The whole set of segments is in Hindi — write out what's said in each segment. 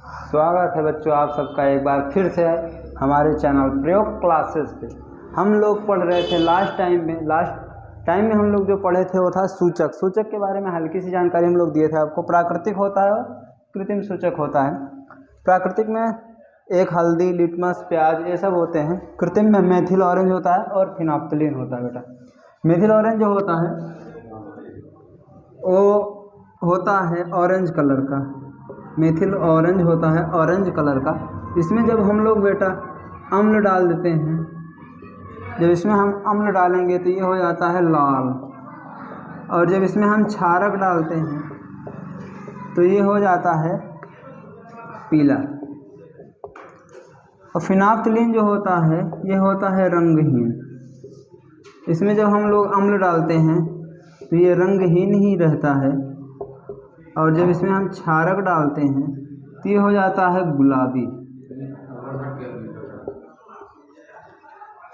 स्वागत है बच्चों आप सबका एक बार फिर से हमारे चैनल प्रयोग क्लासेस पे। हम लोग पढ़ रहे थे लास्ट टाइम में हम लोग जो पढ़े थे वो था सूचक के बारे में हल्की सी जानकारी हम लोग दिए थे आपको। प्राकृतिक होता है और कृत्रिम सूचक होता है। प्राकृतिक में एक हल्दी, लिटमस, प्याज ये सब होते हैं। कृत्रिम में मेथिल ऑरेंज होता है और फिनोप्थलीन होता है बेटा। मेथिल ऑरेंज जो होता है वो होता है ऑरेंज कलर का। मेथिल ऑरेंज होता है ऑरेंज कलर का। इसमें जब हम लोग बेटा अम्ल डाल देते हैं, जब इसमें हम अम्ल डालेंगे तो ये हो जाता है लाल, और जब इसमें हम क्षारक डालते हैं तो ये हो जाता है पीला। और फिनोप्थलीन जो होता है ये होता है रंगहीन। इसमें जब हम लोग अम्ल डालते हैं तो ये रंगहीन ही रहता है, और जब इसमें हम क्षारक डालते हैं तो ये हो जाता है गुलाबी।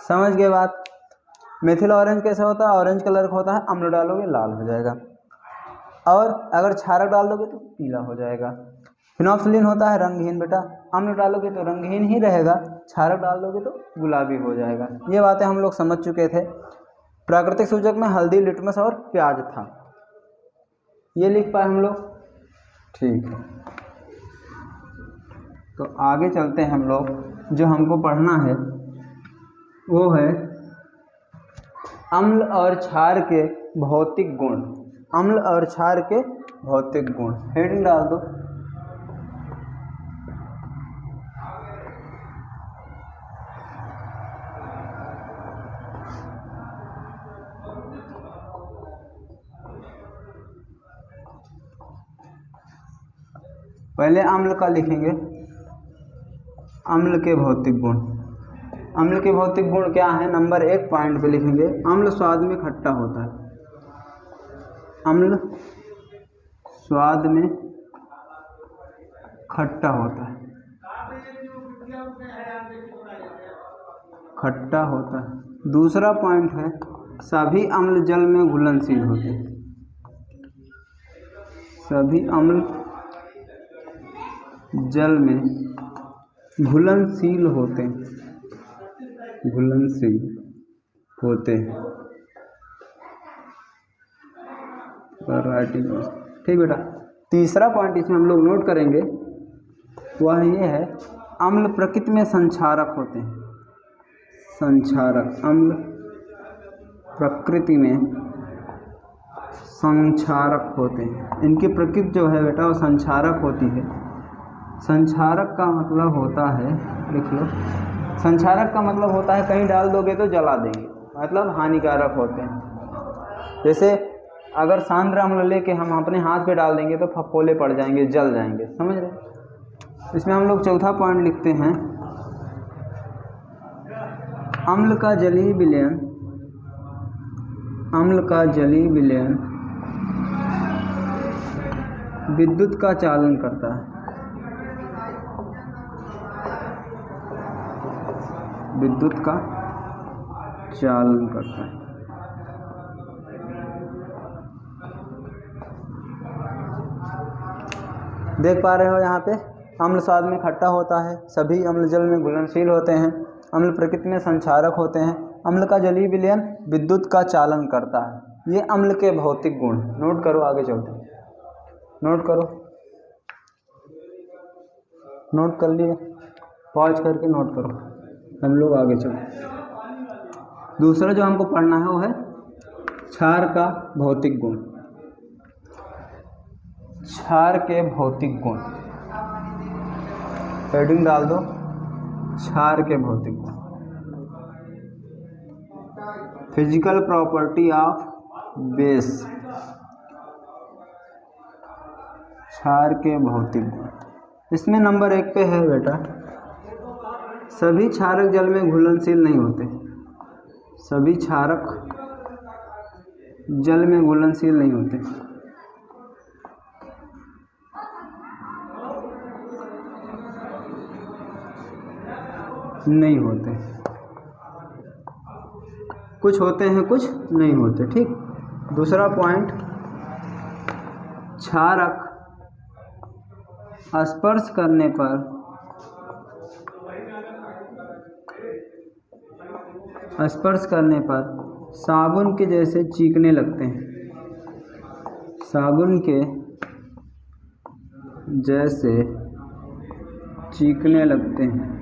समझ गए बात। मेथिल ऑरेंज कैसा होता है? ऑरेंज कलर का होता है। अम्ल डालोगे लाल हो जाएगा, और अगर क्षारक डाल दोगे तो पीला हो जाएगा। फिनोप्थलीन होता है रंगहीन बेटा। अम्ल डालोगे तो रंगहीन ही रहेगा, क्षारक डाल दोगे तो गुलाबी हो जाएगा। ये बातें हम लोग समझ चुके थे। प्राकृतिक सूचक में हल्दी, लिटमस और प्याज था, ये लिख पाए हम लोग। ठीक है, तो आगे चलते हैं हम लोग। जो हमको पढ़ना है वो है अम्ल और क्षार के भौतिक गुण। अम्ल और क्षार के भौतिक गुण हेडिंग डाल दो। पहले अम्ल का लिखेंगे, अम्ल के भौतिक गुण। अम्ल के भौतिक गुण क्या है? नंबर 1 पॉइंट पे लिखेंगे, अम्ल स्वाद में खट्टा होता है। अम्ल स्वाद में खट्टा होता है, खट्टा होता है। दूसरा पॉइंट है सभी अम्ल जल में घुलनशील होते हैं। सभी अम्ल जल में घुलनशील होते हैं, घुलनशील होते हैं। राइटिंग ठीक बेटा। तीसरा पॉइंट इसमें हम लोग नोट करेंगे वह ये है अम्ल प्रकृति में संक्षारक होते हैं। संक्षारक, अम्ल प्रकृति में संक्षारक होते हैं। इनकी प्रकृति जो है बेटा वो संक्षारक होती है। संक्षारक का मतलब होता है, देख लो, संक्षारक का मतलब होता है कहीं डाल दोगे तो जला देंगे, मतलब हानिकारक होते हैं। जैसे अगर सांद्र अम्ल लेके हम अपने हाथ पे डाल देंगे तो फफोले पड़ जाएंगे, जल जाएंगे। समझ रहे? इसमें हम लोग चौथा पॉइंट लिखते हैं अम्ल का जलीय विलयन। अम्ल का जलीय विलयन विद्युत का चालन करता है। विद्युत का चालन करता है। देख पा रहे हो यहाँ पे अम्ल स्वाद में खट्टा होता है, सभी अम्ल जल में घुलनशील होते हैं, अम्ल प्रकृति में संक्षारक होते हैं, अम्ल का जलीय विलयन विद्युत का चालन करता है। ये अम्ल के भौतिक गुण। नोट करो, आगे चलते हैं। नोट करो, नोट कर लिए, पॉज करके नोट करो, हम लोग आगे चलते। दूसरा जो हमको पढ़ना है वो है क्षार का भौतिक गुण। क्षार के भौतिक गुण हेडिंग डाल दो, क्षार के भौतिक गुण। Physical property of base. क्षार के भौतिक गुण इसमें नंबर 1 पे है बेटा, सभी क्षारक जल में घुलनशील नहीं होते। सभी क्षारक जल में घुलनशील नहीं होते। नहीं होते, कुछ होते हैं कुछ नहीं होते। ठीक। दूसरा पॉइंट, क्षारक स्पर्श करने पर साबुन के जैसे चीकने लगते हैं, साबुन के जैसे चीकने लगते हैं।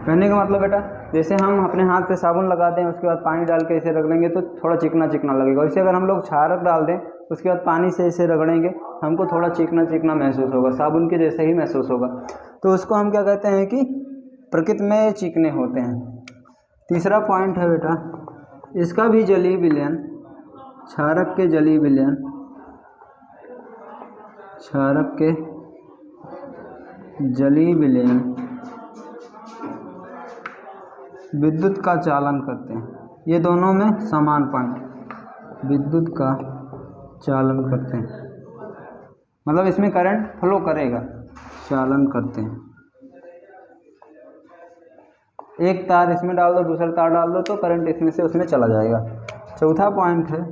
कहने का मतलब बेटा, जैसे हम अपने हाथ पे साबुन लगाते हैं, उसके बाद पानी डाल के इसे रगड़ेंगे तो थोड़ा चिकना चिकना लगेगा। वैसे अगर हम लोग क्षारक डाल दें, उसके बाद पानी से इसे रगड़ेंगे, हमको थोड़ा चिकना चिकना महसूस होगा, साबुन के जैसे ही महसूस होगा। तो उसको हम क्या कहते हैं कि प्रकृति में चिकने होते हैं। तीसरा पॉइंट है बेटा, इसका भी जलीय विलयन, क्षारक के जलीय विलयन, क्षारक के जलीय विलयन विद्युत का चालन करते हैं। ये दोनों में समान पॉइंट, विद्युत का चालन करते हैं, मतलब इसमें करंट फ्लो करेगा, चालन करते हैं। एक तार इसमें डाल दो, दूसरा तार डाल दो, तो करंट इसमें से उसमें चला जाएगा। चौथा पॉइंट है,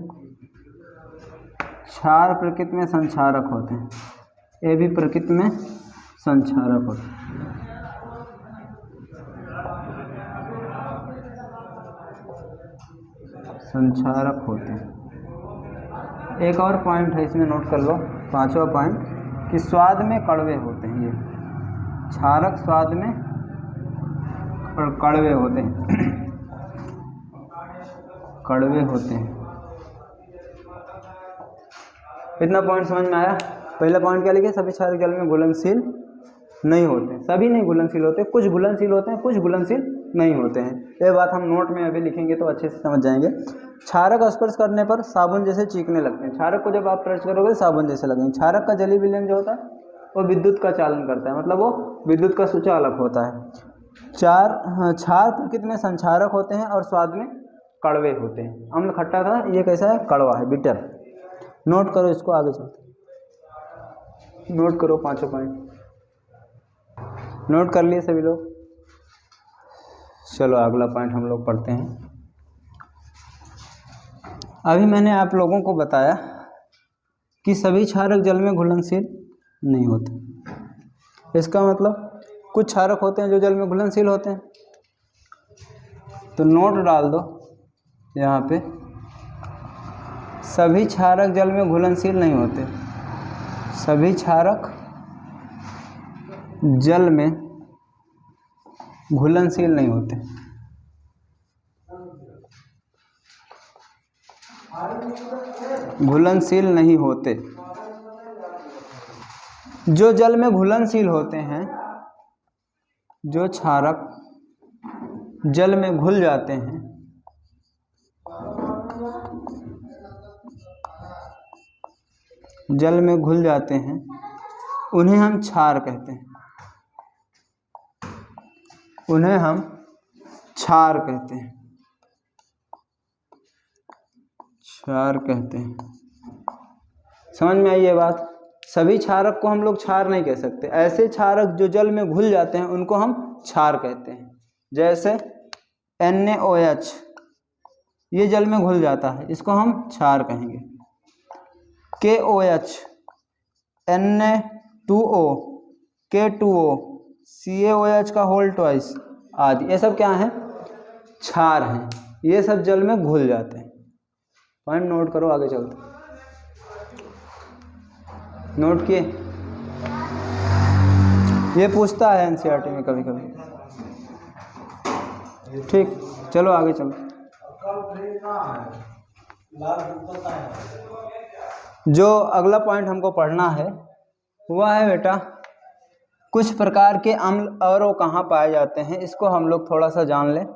क्षार प्रकृति में संक्षारक होते हैं। ये भी प्रकृति में संक्षारक होते हैं। संक्षारक होते हैं। एक और पॉइंट है, इसमें नोट कर लो, पांचवा पॉइंट, कि स्वाद में कड़वे होते हैं। ये क्षारक स्वाद में कड़वे होते हैं, कड़वे होते हैं। इतना पॉइंट समझ में आया? पहला पॉइंट क्या लिखे? सभी क्षारक जल में घुलनशील नहीं होते, सभी नहीं घुलनशील होते, कुछ घुलनशील होते हैं, कुछ घुलनशील नहीं होते हैं। ये बात हम नोट में अभी लिखेंगे तो अच्छे से समझ जाएंगे। क्षारक स्पर्श करने पर साबुन जैसे चीकने लगते हैं। क्षारक को जब आप स्पर्श करोगे साबुन जैसे लगेंगे। क्षारक का जलीय विलयन जो होता है वो विद्युत का चालन करता है, मतलब वो विद्युत का सुचालक होता है। क्षार प्रकृति में संक्षारक होते हैं और स्वाद में कड़वे होते हैं। अम्ल खट्टा था, ये कैसा है? कड़वा है, बिटर। नोट करो इसको, आगे चलते नोट करो, पांचों पॉइंट नोट कर लिए सभी लोग? चलो अगला पॉइंट हम लोग पढ़ते हैं। अभी मैंने आप लोगों को बताया कि सभी क्षारक जल में घुलनशील नहीं होते। इसका मतलब कुछ क्षारक होते हैं जो जल में घुलनशील होते हैं। तो नोट डाल दो यहाँ पे, सभी क्षारक जल में घुलनशील नहीं होते। सभी क्षारक जल में घुलनशील नहीं होते। घुलनशील नहीं होते। जो जल में घुलनशील होते हैं, जो क्षारक जल में घुल जाते हैं, जल में घुल जाते हैं, उन्हें हम क्षार कहते हैं। उन्हें हम क्षार कहते हैं, क्षार कहते हैं। समझ में आई ये बात? सभी क्षारक को हम लोग क्षार नहीं कह सकते। ऐसे क्षारक जो जल में घुल जाते हैं उनको हम क्षार कहते हैं। जैसे NaOH, ये जल में घुल जाता है, इसको हम क्षार कहेंगे। KOH, Na2O, K2O, CaOH का होल ट्वाइस आदि, ये सब क्या हैं? क्षार हैं। ये सब जल में घुल जाते हैं। पॉइंट नोट करो, आगे चलते। नोट किए? ये पूछता है एनसीईआरटी में कभी कभी। ठीक, चलो आगे चलो। जो अगला पॉइंट हमको पढ़ना है वह है बेटा, कुछ प्रकार के अम्ल और वो कहाँ पाए जाते हैं, इसको हम लोग थोड़ा सा जान लें।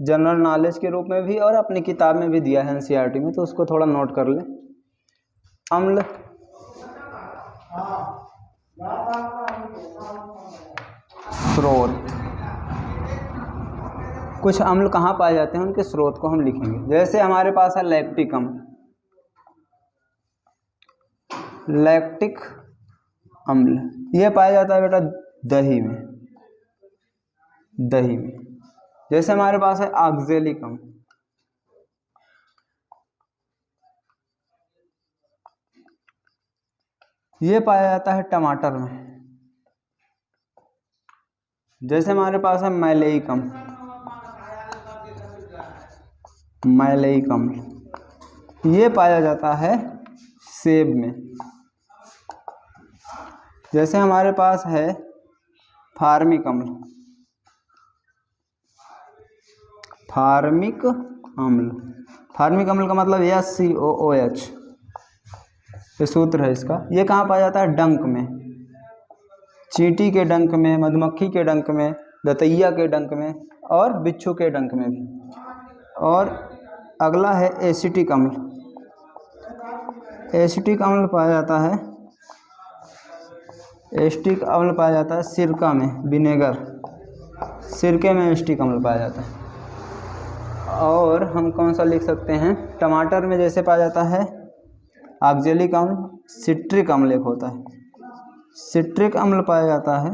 जनरल नॉलेज के रूप में भी और अपनी किताब में भी दिया है एनसीईआरटी में, तो उसको थोड़ा नोट कर लें। अम्ल, स्रोत, कुछ अम्ल कहाँ पाए जाते हैं उनके स्रोत को हम लिखेंगे। जैसे हमारे पास है लैक्टिक अम्ल, लैक्टिक अम्ल यह पाया जाता है बेटा दही में, दही में। जैसे हमारे पास है ऑक्जेलिक अम्ल, ये पाया जाता है टमाटर में। जैसे हमारे पास है मैलेइक अम्ल, मैलेइक अम्ल ये पाया जाता है सेब में। जैसे हमारे पास है फार्मिक अम्ल, फार्मिक अम्ल, फार्मिक अम्ल का मतलब SCOOH, ये सूत्र है इसका। ये कहाँ पाया जाता है? डंक में, चींटी के डंक में, मधुमक्खी के डंक में, दतैया के डंक में और बिच्छू के डंक में भी। और अगला है एसिटिक अम्ल। एसिटिक अम्ल पाया जाता है, एसिटिक अम्ल पाया जाता है सिरका में, विनेगर, सिरके में एसिटिक अम्ल पाया जाता है। और हम कौन सा लिख सकते हैं? टमाटर में जैसे पाया जाता है ऑक्जेलिक अम्ल, सिट्रिक अम्ल एक होता है, सिट्रिक अम्ल पाया जाता है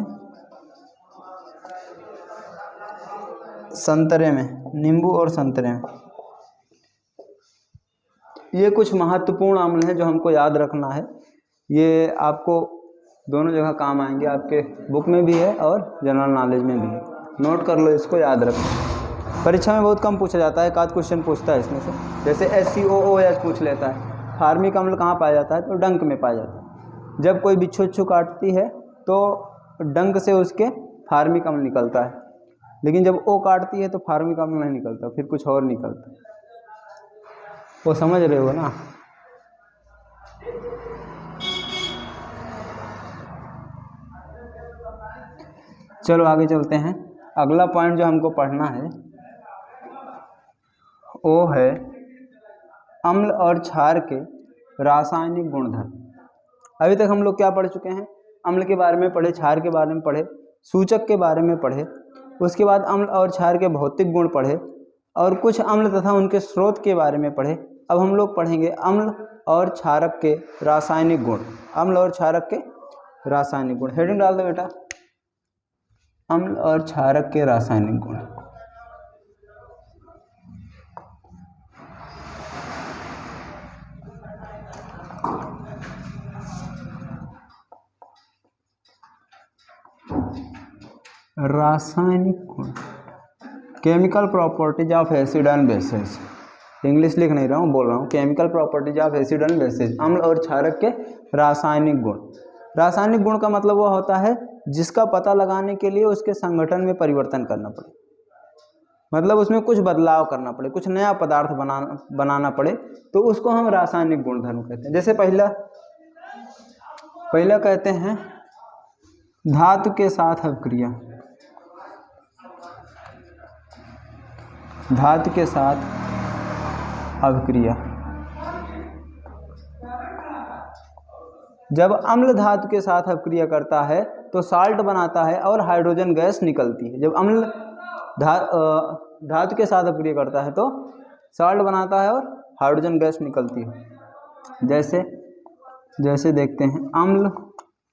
संतरे में, नींबू और संतरे में। ये कुछ महत्वपूर्ण अम्ल हैं जो हमको याद रखना है। ये आपको दोनों जगह काम आएंगे, आपके बुक में भी है और जनरल नॉलेज में भी है। नोट कर लो, इसको याद रखो। परीक्षा में बहुत कम पूछा जाता है, एक आध क्वेश्चन पूछता है इसमें से। जैसे SCOOH पूछ लेता है। फार्मिक अम्ल कहाँ पाया जाता है? तो डंक में पाया जाता है। जब कोई बिच्छू उच्छू काटती है तो डंक से उसके फार्मिक अम्ल निकलता है, लेकिन जब वो काटती है तो फार्मिक अम्ल नहीं निकलता, फिर कुछ और निकलता है। वो समझ रहे हो ना? चलो आगे चलते हैं। अगला पॉइंट जो हमको पढ़ना है वो है अम्ल और क्षार के रासायनिक गुणधर्म। अभी तक हम लोग क्या पढ़ चुके हैं? अम्ल के बारे में पढ़े, क्षार के बारे में पढ़े, सूचक के बारे में पढ़े, उसके बाद अम्ल और क्षार के भौतिक गुण पढ़े और कुछ अम्ल तथा उनके स्रोत के बारे में पढ़े। अब हम लोग पढ़ेंगे अम्ल और क्षारक के रासायनिक गुण। अम्ल और क्षारक के रासायनिक गुण, हेडिंग डाल दो बेटा, अम्ल और क्षारक के रासायनिक गुण। रासायनिक गुण, chemical properties of acid and bases. English लिख नहीं रहा हूँ, बोल रहा हूँ chemical properties of acid and bases. अम्ल और क्षारक के रासायनिक गुण। रासायनिक गुण का मतलब वह होता है जिसका पता लगाने के लिए उसके संगठन में परिवर्तन करना पड़े, मतलब उसमें कुछ बदलाव करना पड़े, कुछ नया पदार्थ बनाना पड़े, तो उसको हम रासायनिक गुणधर्म कहते हैं। जैसे पहला कहते हैं धातु के साथ अभिक्रिया, धातु के साथ अभिक्रिया। जब अम्ल धातु के साथ अभिक्रिया करता है तो साल्ट बनाता है और हाइड्रोजन गैस निकलती है। जब अम्ल धातु के साथ अभिक्रिया करता है तो साल्ट बनाता है और हाइड्रोजन गैस निकलती है। जैसे देखते हैं, अम्ल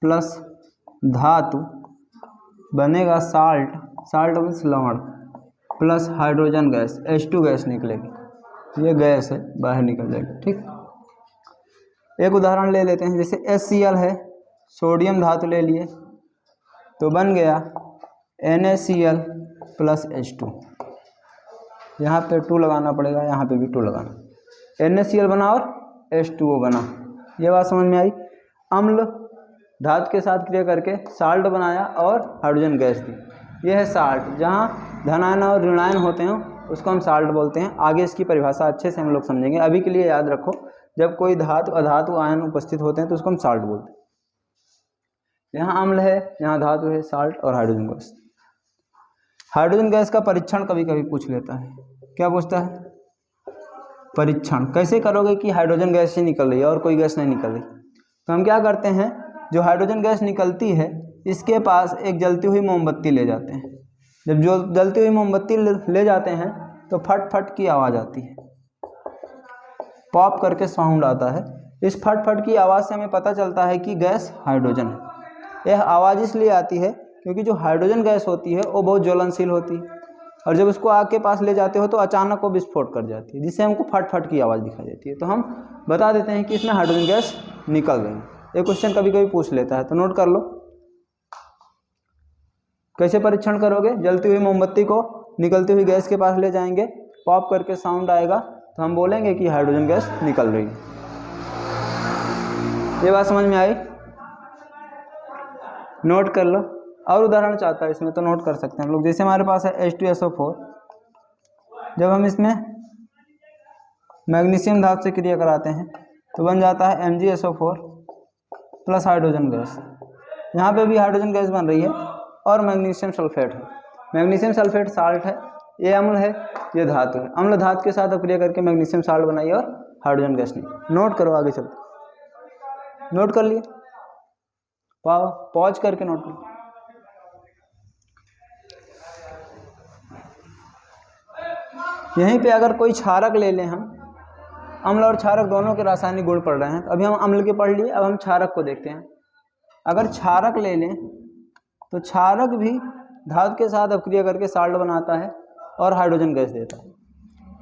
प्लस धातु बनेगा साल्ट, साल्ट मीन्स लवण, plus hydrogen gas H2 gas निकलेगी। ये गैस है, बाहर निकल जाएगी। ठीक, एक उदाहरण ले लेते हैं। जैसे HCl है, सोडियम धातु ले लिए तो बन गया NaCl प्लस H2। यहाँ पे 2 लगाना पड़ेगा, यहाँ पे भी 2 लगाना। NaCl बना और H2O बना। ये बात समझ में आई? अम्ल धातु के साथ क्रिया करके साल्ट बनाया और हाइड्रोजन गैस दी, यह है साल्ट। जहाँ धनायन और ऋणायन होते हैं उसको हम साल्ट बोलते हैं। आगे इसकी परिभाषा अच्छे से हम लोग समझेंगे। अभी के लिए याद रखो, जब कोई धातु अधातु आयन उपस्थित होते हैं तो उसको हम साल्ट बोलते हैं। यहाँ अम्ल है, यहाँ धातु है, साल्ट और हाइड्रोजन गैस। हाइड्रोजन गैस का परीक्षण कभी कभी पूछ लेता है। क्या पूछता है? परीक्षण कैसे करोगे कि हाइड्रोजन गैस ही निकल रही है और कोई गैस नहीं निकल रही। तो हम क्या करते हैं, जो हाइड्रोजन गैस निकलती है इसके पास एक जलती हुई मोमबत्ती ले जाते हैं। जब जो जलती हुई मोमबत्ती ले जाते हैं तो फट फट की आवाज़ आती है, पॉप करके साउंड आता है। इस फट फट की आवाज़ से हमें पता चलता है कि गैस हाइड्रोजन है। यह आवाज़ इसलिए आती है क्योंकि जो हाइड्रोजन गैस होती है वो बहुत ज्वलनशील होती है और जब उसको आग के पास ले जाते हो तो अचानक वो विस्फोट कर जाती है, जिससे हमको फट फट की आवाज़ दिखाई देती है। तो हम बता देते हैं कि इसमें हाइड्रोजन गैस निकल रही है। ये क्वेश्चन कभी कभी पूछ लेता है, तो नोट कर लो। कैसे परीक्षण करोगे? जलती हुई मोमबत्ती को निकलती हुई गैस के पास ले जाएंगे, पॉप करके साउंड आएगा तो हम बोलेंगे कि हाइड्रोजन गैस निकल रही है। ये बात समझ में आई? नोट कर लो। और उदाहरण चाहता है इसमें तो नोट कर सकते हैं हम लोग। जैसे हमारे पास है H2SO4, जब हम इसमें मैग्नीशियम धातु से क्रिया कराते हैं तो बन जाता है MgSO4 प्लस हाइड्रोजन गैस। यहाँ पे भी हाइड्रोजन गैस बन रही है और मैग्नीशियम सल्फेट है। मैग्नीशियम सल्फेट साल्ट है, ये अम्ल है, ये धातु है। अम्ल धातु के साथ क्रिया करके मैग्नीशियम साल्ट बनाइए और हाइड्रोजन गैस निकली। नोट करो, आगे चलते। नोट कर लिए? पॉज करके नोट करो। यहीं पे अगर कोई क्षारक ले लें, हम अम्ल और क्षारक दोनों के रासायनिक गुण पढ़ रहे हैं, तो अभी हम अम्ल के पढ़ लिए, अब हम क्षारक को देखते हैं। अगर क्षारक ले लें तो क्षारक भी धातु के साथ अपक्रिया करके साल्ट बनाता है और हाइड्रोजन गैस देता है।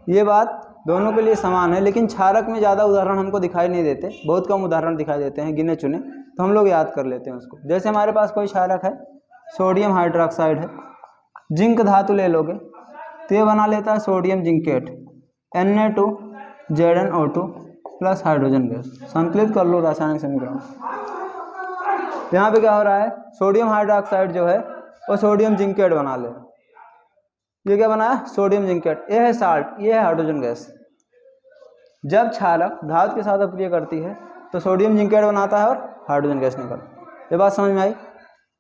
ये बात दोनों के लिए समान है, लेकिन क्षारक में ज़्यादा उदाहरण हमको दिखाई नहीं देते, बहुत कम उदाहरण दिखाई देते हैं, गिने चुने, तो हम लोग याद कर लेते हैं उसको। जैसे हमारे पास कोई क्षारक है, सोडियम हाइड्रोक्साइड है, जिंक धातु ले लोगे तो ये बना लेता है sodium zincate, Na2ZnO2 plus hydrogen gas. संकलित कर लो रासायनिक समीकरण। यहाँ पे क्या हो रहा है? सोडियम हाइड्रोक्साइड जो है वो सोडियम जिंकेट बना ले। ये क्या बना है? Sodium zincate. ये है साल्ट, ये है हाइड्रोजन गैस। जब क्षारक धातु के साथ अपक्रिया करती है तो सोडियम जिंकेट बनाता है और हाइड्रोजन गैस निकलती है। ये बात समझ में आई?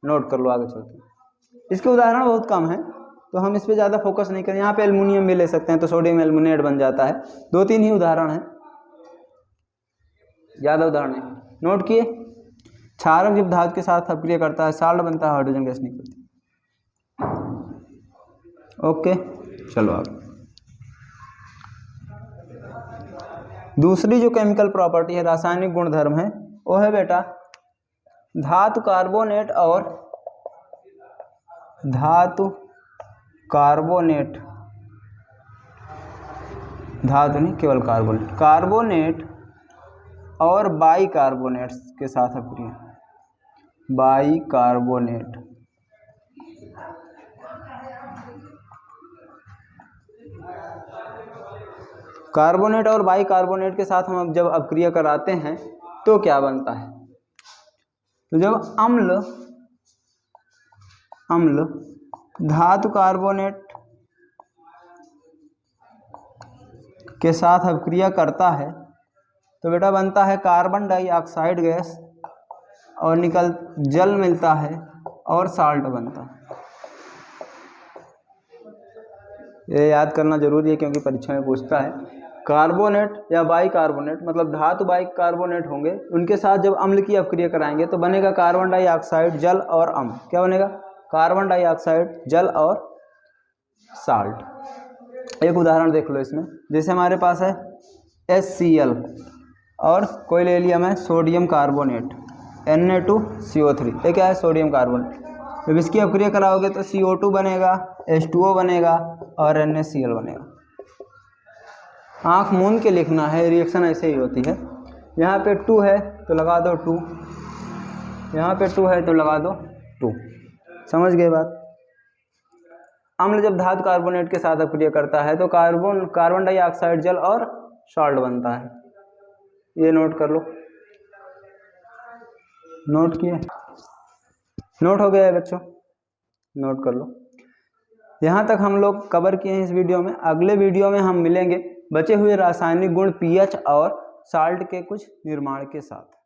नोट कर लो, आगे चलते। इसके उदाहरण बहुत कम हैं तो हम इस पर ज़्यादा फोकस नहीं करें। यहाँ पे एल्युमिनियम भी ले सकते हैं तो सोडियम एल्युमिनेट बन जाता है। 2-3 ही उदाहरण हैं, ज़्यादा उदाहरण नहीं। नोट किए? क्षारक जब धातु के साथ अपक्रिया करता है साल्ट बनता है, हाइड्रोजन गैस निकलती है। ओके, चलो आगे। दूसरी जो केमिकल प्रॉपर्टी है, रासायनिक गुणधर्म है, वो है बेटा धातु कार्बोनेट और धातु कार्बोनेट, धातु नहीं केवल कार्बोनेट, कार्बोनेट और बाइकार्बोनेट्स के साथ अपक्रिया, बाइकार्बोनेट। कार्बोनेट और बाइकार्बोनेट के साथ हम जब अपक्रिया कराते हैं तो क्या बनता है? तो जब अम्ल धातु कार्बोनेट के साथ अपक्रिया करता है तो बेटा बनता है कार्बन डाइऑक्साइड गैस और जल मिलता है और साल्ट बनता है। ये याद करना जरूरी है क्योंकि परीक्षा में पूछता है। कार्बोनेट या बाइकार्बोनेट मतलब धातु बाइकार्बोनेट होंगे, उनके साथ जब अम्ल की अपक्रिया कराएंगे तो बनेगा कार्बन डाइऑक्साइड, जल और अम्ल। क्या बनेगा? कार्बन डाइऑक्साइड, जल और साल्ट। एक उदाहरण देख लो इसमें। जैसे हमारे पास है HCl और कोई ले लिया मैं सोडियम कार्बोनेट, Na2CO3। ये क्या है? Sodium carbonate. जब इसकी अपक्रिया कराओगे तो CO2 बनेगा, H2O बनेगा और NaCl बनेगा। आँख मूंद के लिखना है, रिएक्शन ऐसे ही होती है। यहाँ पे 2 है तो लगा दो 2, यहाँ पे 2 है तो लगा दो 2। समझ गए बात? अम्ल जब धातु कार्बोनेट के साथ अपक्रिया करता है तो कार्बन डाइऑक्साइड, जल और साल्ट बनता है। ये नोट कर लो। नोट किए? नोट हो गया है बच्चों? नोट कर लो। यहाँ तक हम लोग कवर किए हैं इस वीडियो में। अगले वीडियो में हम मिलेंगे बचे हुए रासायनिक गुण, pH और साल्ट के कुछ निर्माण के साथ।